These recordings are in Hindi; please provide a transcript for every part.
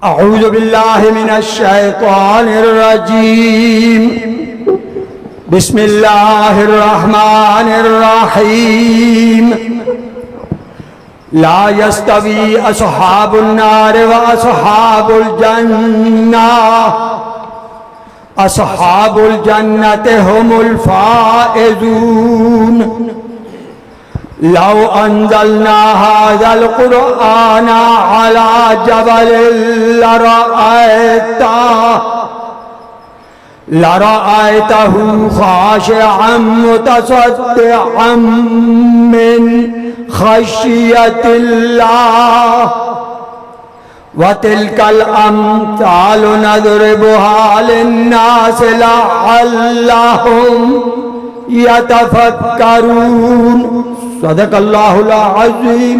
अऊज़ु बिल्लाहि मिनश शैतानिर रजीम। बिस्मिल्लाहिर रहमानिर रहीम। ला यस्तवी अस्हाबुन नार व अस्हाबुल जन्नह। अस्हाबुल जन्नति हुमुल फाइज़ून। लौ अंज़लना हाज़ल क़ुरआन अला जबलिन लरअयतहु ख़ाशिअन मुतसद्दिअन मिन ख़श्यतिल्लाह व तिलकल अम्सालु नज़रिबुहा लिन्नासि लअल्लहुम यतफ़क्करून। सदक़ल्लाहुल अज़ीम।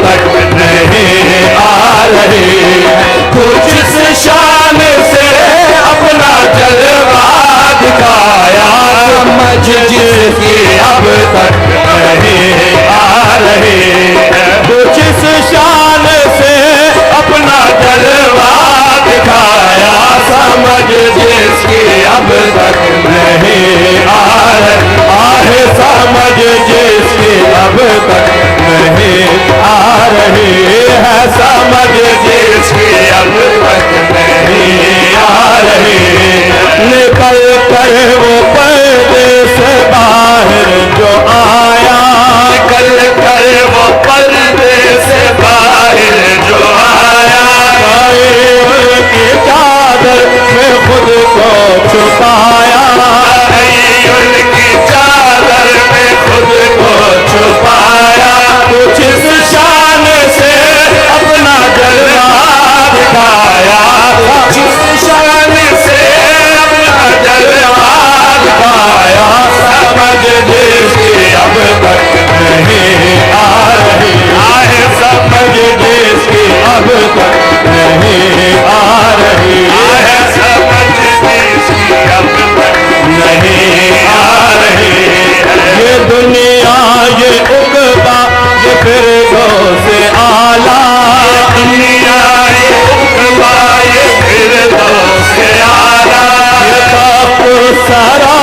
तक नहीं आ रही। कुछ इस शान से अपना जलवा दिखाया, समझ जिसकी अब तक नहीं आ रही। कुछ इस शान से अपना जलवा दिखाया, समझ जिसकी अब तक नहीं आ रही। आहे समझ जिसकी अब तक नहीं आ रही है, समझ जिसकी अब तक नहीं आ रही। निकल कर वो पर्दे से बाहर जो आया, निकल कर वो पर्दे से बाहर जो आया, उनकी चादर में खुद को छुपाया, उनकी चादर में खुद को छुपाया। कुछ इस शान से अपना जलवा दिखाया, कुछ इस शान से अपना जलवा दिखाया, समझ जिसकी अब तक नहीं आ रही। आहे समझ जिसकी अब तक नहीं आ रही। आहे समझ जिसकी अब तक नहीं आ रही। ये दुनिया ये उकबा ये फिरदौस से आला, दुनिया ये उकबा ये फिरदौस से आला। ये ताक़ुत सरा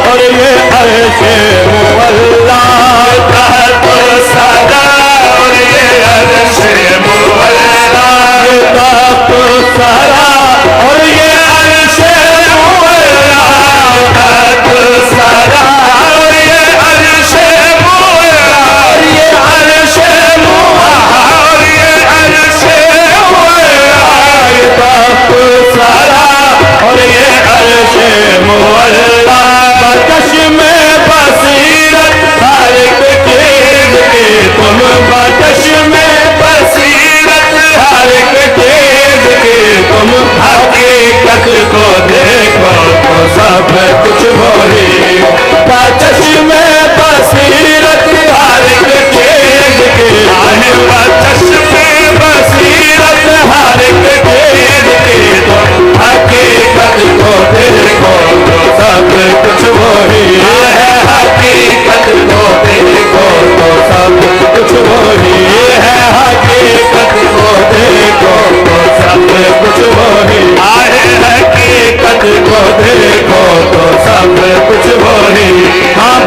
और ये अर्शे मुअल्ला, ताक़ुत सरा और ये अर्शे मुअल्ला। ये ताक़ुत सरा और ये अर्शे मुअल्ला, ताक़ुत सरा और ये अर्शे मुअल्ला। ये अर्शे मुअल्ला और ये अर्शे मुअल्ला। ये ताक़ुत सरा और ये अर्शे मुअल्ला। बकश में बसीरत हर एक चीज की तुम, बकश में बसीरत हर एक चीज की तुम। हकीकत को देखो तो सब कुछ वही, बकश में बसीरत हर एक चीज की, बकश में बसीरत हर एक चीज की तुम। हकीकत को देखो तो सब कुछ वही है, हकीकत को देखो तो सब कुछ वही है, हकीकत को देखो तो सब कुछ वही है, हकीकत को देखो तो सब कुछ वही। हाँ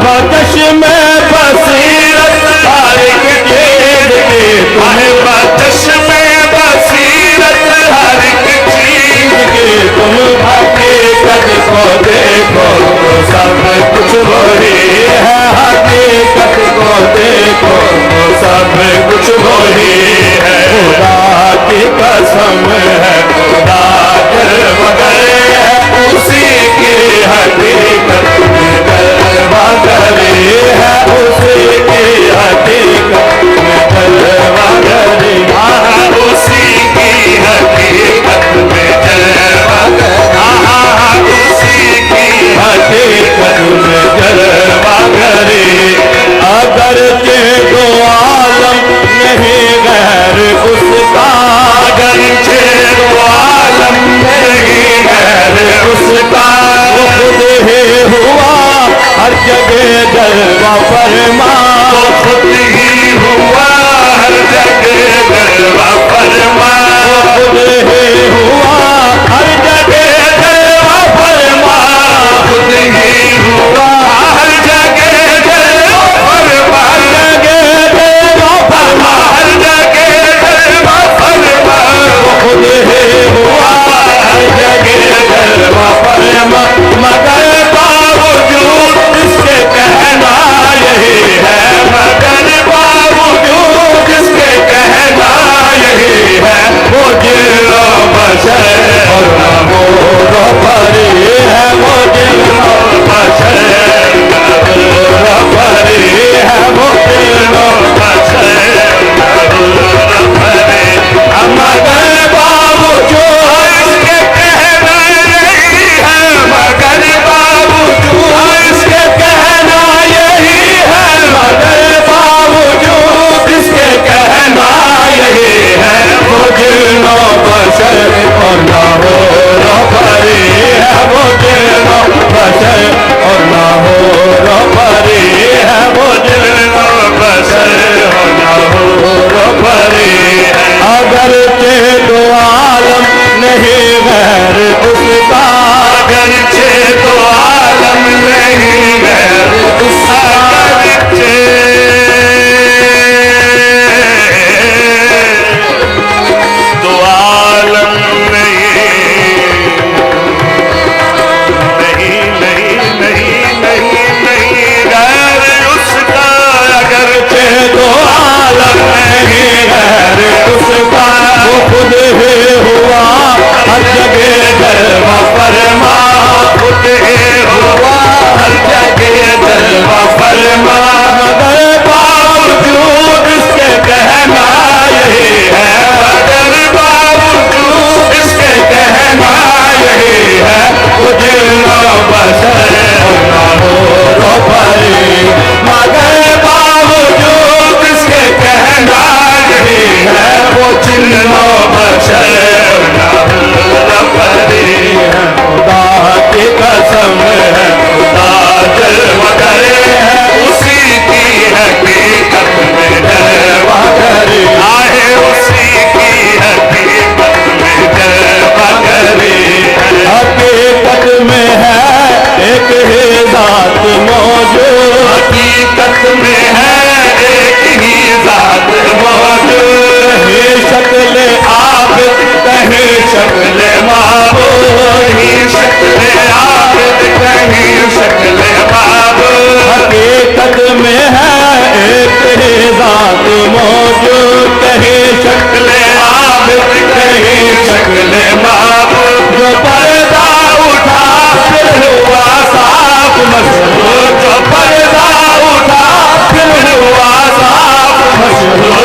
शक्ल महबूब जो पर्दा उठा फिर हुआ साफ मशहूर, जो पर्दा उठा फिर हुआ साफ मशहूर।